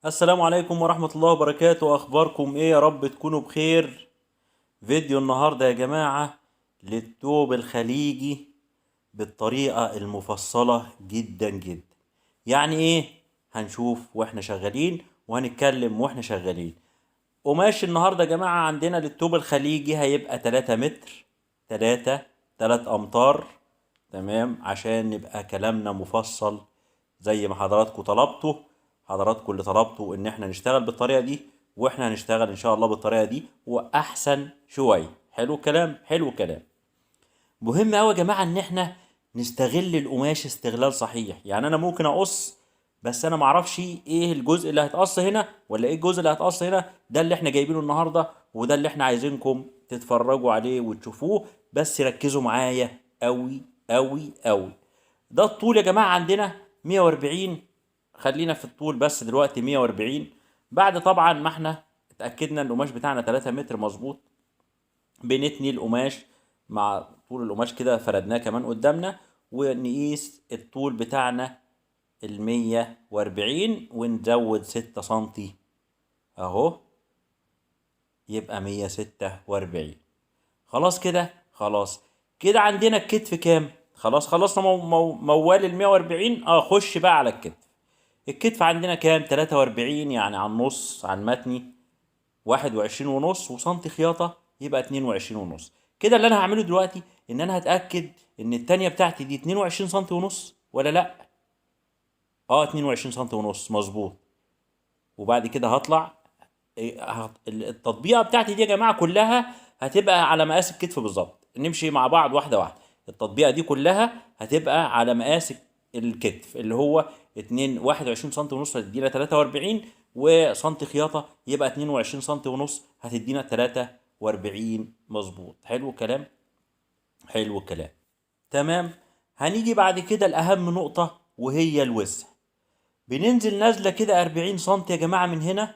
السلام عليكم ورحمة الله وبركاته. أخباركم إيه؟ يا رب تكونوا بخير. فيديو النهاردة يا جماعة للثوب الخليجي بالطريقة المفصلة جدا جدا. يعني إيه؟ هنشوف وإحنا شغالين وهنتكلم وإحنا شغالين. قماش النهاردة يا جماعة عندنا للثوب الخليجي هيبقى 3 متر، 3 أمتار. تمام، عشان نبقى كلامنا مفصل زي ما حضراتكم طلبتوا. حضراتكم اللي طلبتوا ان احنا نشتغل بالطريقة دي، واحنا هنشتغل ان شاء الله بالطريقة دي واحسن شوية. حلو الكلام، حلو الكلام. مهم قوي يا جماعة ان احنا نستغل القماش استغلال صحيح. يعني انا ممكن اقص، بس انا معرفش ايه الجزء اللي هيتقص هنا ولا ايه الجزء اللي هيتقص هنا. ده اللي احنا جايبينه النهاردة، وده اللي احنا عايزينكم تتفرجوا عليه وتشوفوه. بس ركزوا معايا قوي قوي قوي. ده الطول يا جماعة عندنا 140. خلينا في الطول بس دلوقتي 140. بعد طبعا ما احنا اتأكدنا ان القماش بتاعنا 3 متر مظبوط، بنتني القماش مع طول القماش كده، فردناه كمان قدامنا، ونقيس الطول بتاعنا 140 ونزود 6 سنتي اهو، يبقى 146. خلاص كده، خلاص كده عندنا الكتف كام؟ خلاص خلصنا موال ال 140. خش بقى على الكتف. الكتف عندنا كام؟ 43، يعني على النص، على المتني 21 ونص، وسنتي خياطة يبقى 22 ونص. كده اللي انا هعمله دلوقتي ان انا هتأكد ان التانية بتاعتي دي 22 سنتي ونص ولا لا. 22 سنتي ونص مظبوط. وبعد كده هطلع التطبيقة بتاعتي دي يا جماعة كلها هتبقى على مقاس الكتف بالظبط. نمشي مع بعض واحدة واحدة. التطبيقة دي كلها هتبقى على مقاس الكتف اللي هو 21 سنتي ونص هتدينا 43، وسنتي خياطة يبقى 22 سنتي ونص هتدينا 43 مظبوط. حلو الكلام، حلو الكلام. تمام. هنيجي بعد كده لأهم نقطة وهي الوسع. بننزل نازلة كده 40 سنتي يا جماعة من هنا.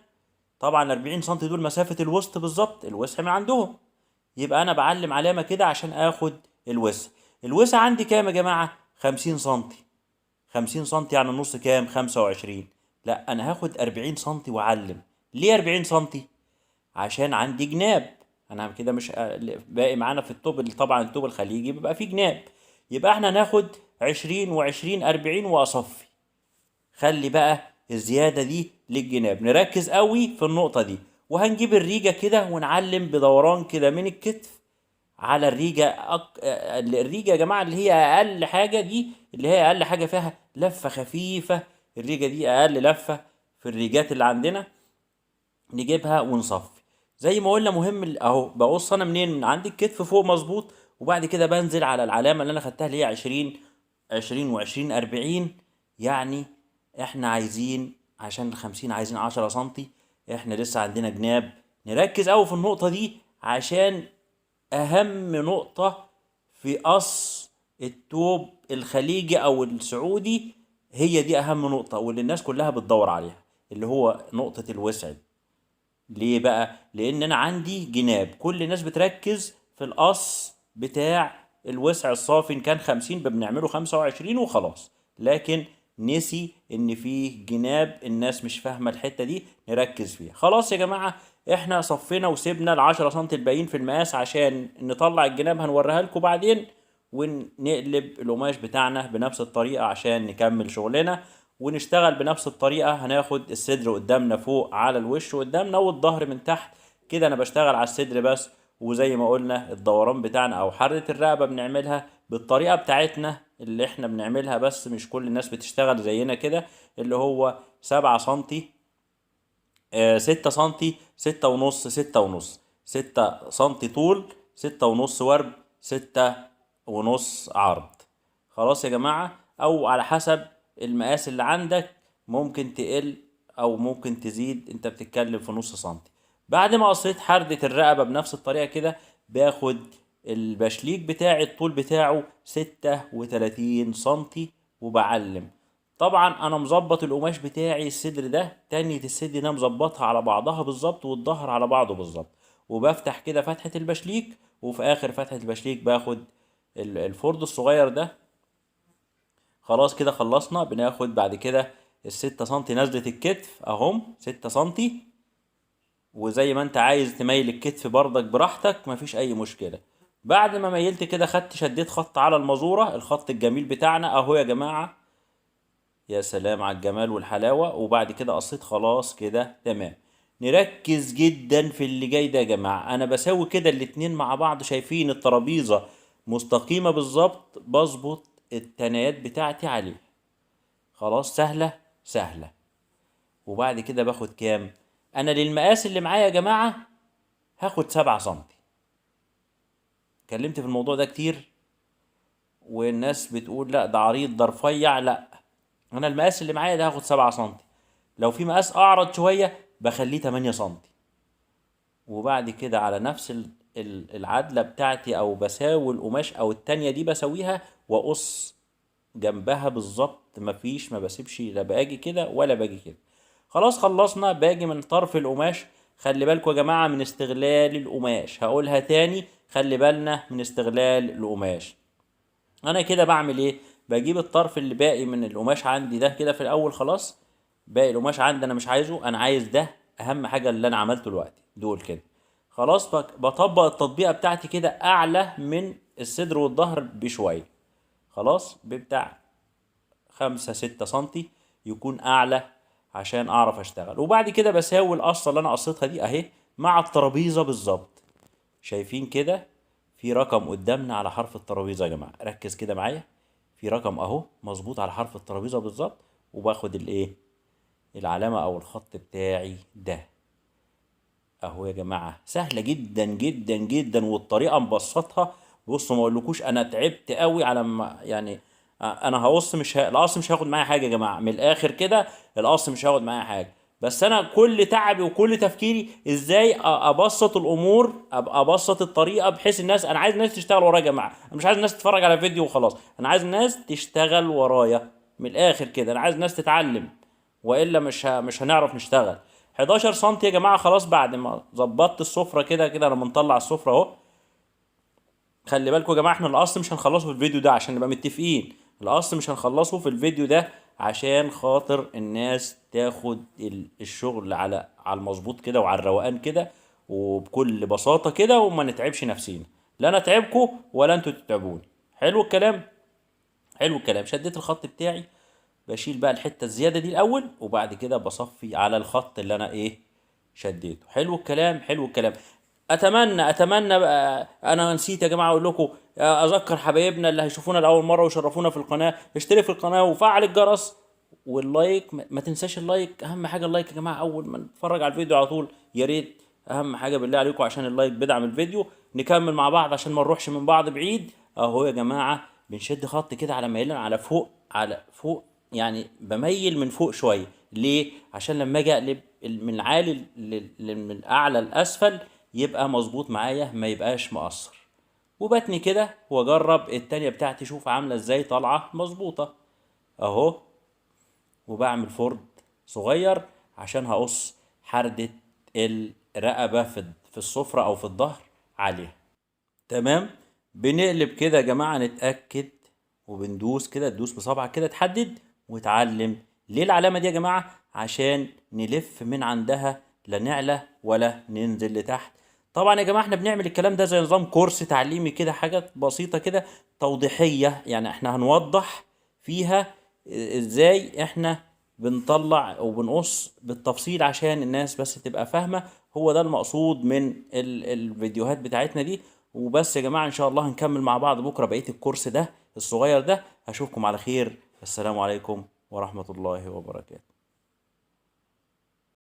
طبعا 40 سنتي دول مسافة الوسط بالظبط، الوسع من عندهم. يبقى انا بعلم علامة كده عشان اخد الوسع. الوسع عندي كام يا جماعة؟ 50 سنتي. 50 سنتي يعني النص كام؟ 25. لا، انا هاخد 40 سنتي واعلم. ليه 40 سنتي؟ عشان عندي جناب. انا كده مش باقي معانا في الطوب، طبعا الطوب الخليجي بيبقى فيه جناب. يبقى احنا ناخد 20 و20 40 واصفي. خلي بقى الزيادة دي للجناب، نركز قوي في النقطة دي. وهنجيب الريجة كده ونعلم بدوران كده من الكتف على الريجة الريجة يا جماعة اللي هي أقل حاجة دي، اللي هي أقل حاجة فيها لفة خفيفة. الريجة دي أقل لفة في الريجات اللي عندنا. نجيبها ونصفي زي ما قلنا. مهم اهو بقص انا منين؟ من عند الكتف فوق مظبوط. وبعد كده بنزل على العلامه اللي انا خدتها اللي هي 20. 20 و20 40. يعني احنا عايزين عشان ال50 عايزين 10 سنتي. احنا لسه عندنا جناب. نركز قوي في النقطه دي عشان اهم نقطه في قص التوب الخليجي او السعودي. هي دي اهم نقطه واللي الناس كلها بتدور عليها، اللي هو نقطه الوسع. ليه بقى؟ لان انا عندي جناب. كل الناس بتركز في القص بتاع الوسع الصافي، ان كان 50 بنعمله 25 وخلاص. لكن نسي ان فيه جناب، الناس مش فاهمه الحته دي، نركز فيها. خلاص يا جماعه، احنا صفينا وسيبنا ال10 سم الباقيين في المقاس عشان نطلع الجناب، هنوريها لكم بعدين. ونقلب القماش بتاعنا بنفس الطريقه عشان نكمل شغلنا ونشتغل بنفس الطريقة. هناخد الصدر قدامنا فوق على الوش قدامنا، والظهر من تحت كده. انا بشتغل على الصدر بس. وزي ما قلنا الدوران بتاعنا او حرة الرقبة بنعملها بالطريقة بتاعتنا اللي احنا بنعملها، بس مش كل الناس بتشتغل زينا كده. اللي هو 7 سنتي، 6 سنتي، 6 ونص، 6 ونص، 6 سنتي طول، 6 ونص ورب، 6 ونص عرض. خلاص يا جماعة، او على حسب المقاس اللي عندك. ممكن تقل او ممكن تزيد، انت بتتكلم في نص سنتي. بعد ما قصيت حردة الرقبة بنفس الطريقة كده، باخد البشليك بتاعي الطول بتاعه 36 سنتي وبعلم. طبعا انا مظبط القماش بتاعي، الصدر ده تانية الصدر ده مظبطها على بعضها بالظبط، والظهر على بعضه بالظبط. وبفتح كده فتحة البشليك، وفي اخر فتحة البشليك باخد الفرد الصغير ده. خلاص كده خلصنا. بناخد بعد كده ال6 سنتي نزلة الكتف اهم 6 سنتي، وزي ما انت عايز تميل الكتف برضك براحتك مفيش اي مشكلة. بعد ما ميلت كده خدت شديت خط على المزورة، الخط الجميل بتاعنا اهو يا جماعة. يا سلام على الجمال والحلاوة. وبعد كده قصيت خلاص كده تمام. نركز جدا في اللي جاي ده يا جماعة. انا بسوي كده الاتنين مع بعض، شايفين الترابيزة مستقيمة بالظبط، بظبط التنايات بتاعتي عليه. خلاص سهلة سهلة. وبعد كده باخد كام؟ انا للمقاس اللي معايا يا جماعة هاخد 7 سنتي. اتكلمت في الموضوع ده كتير والناس بتقول لا ده عريض ده رفيع، لا، انا المقاس اللي معايا ده هاخد 7 سنتي. لو في مقاس اعرض شوية بخليه 8 سنتي. وبعد كده على نفس العدلة بتاعتي او بساوي القماش او التانية دي بسويها واقص جنبها بالظبط، مفيش ما بسيبش، لا باجي كده ولا باجي كده. خلاص خلصنا. باجي من طرف القماش، خلي بالكوا يا جماعة من استغلال القماش، هقولها تاني، خلي بالنا من استغلال القماش. انا كده بعمل ايه؟ بجيب الطرف اللي باقي من القماش عندي ده كده في الاول، خلاص باقي القماش عندي انا مش عايزه، انا عايز ده اهم حاجة اللي انا عملته دلوقتي دول كده. خلاص بطبق التطبيقة بتاعتي كده اعلى من الصدر والظهر بشوية، خلاص بتاع 5 6 سنتي يكون اعلى عشان اعرف اشتغل. وبعد كده بساوي القصة اللي انا قصيتها دي اهي مع الترابيزة بالظبط. شايفين كده في رقم قدامنا على حرف الترابيزة يا جماعة، ركز كده معايا، في رقم اهو مظبوط على حرف الترابيزة بالظبط. وباخد الايه، العلامة او الخط بتاعي ده اهو يا جماعة. سهلة جدا جدا جدا، والطريقة مبسطها. بصوا ما اقولكوش انا تعبت قوي على ما يعني انا هقص، القص مش هياخد معايا حاجة يا جماعة، من الاخر كده القص مش هياخد معايا حاجة. بس انا كل تعبي وكل تفكيري ازاي ابسط الامور، ابسط الطريقه بحيث الناس، انا عايز الناس تشتغل ورايا يا جماعه، انا مش عايز الناس تتفرج على فيديو وخلاص، انا عايز الناس تشتغل ورايا من الاخر كده، انا عايز الناس تتعلم، والا مش هنعرف نشتغل. 11 سم يا جماعه. خلاص بعد ما ظبطت السفره كده كده انا بنطلع السفره اهو. خلي بالكم يا جماعه احنا القص مش هنخلصه في الفيديو ده عشان نبقى متفقين، القص مش هنخلصه في الفيديو ده عشان خاطر الناس تاخد الشغل على المظبوط كده وعلى الروقان كده وبكل بساطه كده، وما نتعبش نفسينا، لا انا اتعبكم ولا انتوا تتعبوني. حلو الكلام. حلو الكلام. شديت الخط بتاعي، بشيل بقى الحته الزياده دي الاول، وبعد كده بصفي على الخط اللي انا ايه شديته. حلو الكلام. حلو الكلام. اتمنى بقى، انا نسيت يا جماعه اقول لكم، اذكر حبايبنا اللي هيشوفونا لاول مره ويشرفونا في القناه، اشترك في القناه وفعل الجرس واللايك، ما تنساش اللايك، اهم حاجه اللايك يا جماعه اول ما نتفرج على الفيديو على طول، يا ريت اهم حاجه بالله عليكم عشان اللايك بيدعم الفيديو. نكمل مع بعض عشان ما نروحش من بعض بعيد. اهو يا جماعه بنشد خط كده على ميلان على فوق، على فوق يعني بميل من فوق شويه. ليه؟ عشان لما اجي اقلب من العالي من الاعلى لاسفل يبقى مظبوط معايا، ما يبقاش مقصر. وبتني كده واجرب التانية بتاعتي شوف عامله ازاي طالعه مظبوطه اهو. وبعمل فرد صغير عشان هقص حردة الرقبة في السفرة او في الظهر عليها. تمام. بنقلب كده يا جماعة نتأكد، وبندوس كده، تدوس بصبعك كده تحدد وتعلم. ليه العلامة دي يا جماعة؟ عشان نلف من عندها، لا نعلى ولا ننزل لتحت. طبعا يا جماعة احنا بنعمل الكلام ده زي نظام كورس تعليمي كده، حاجات بسيطة كده توضيحية، يعني احنا هنوضح فيها ازاي احنا بنطلع وبنقص بالتفصيل عشان الناس بس تبقى فاهمة. هو ده المقصود من الفيديوهات بتاعتنا دي. وبس يا جماعة ان شاء الله هنكمل مع بعض بكرة بقية الكورس ده الصغير ده. هشوفكم على خير. السلام عليكم ورحمة الله وبركاته.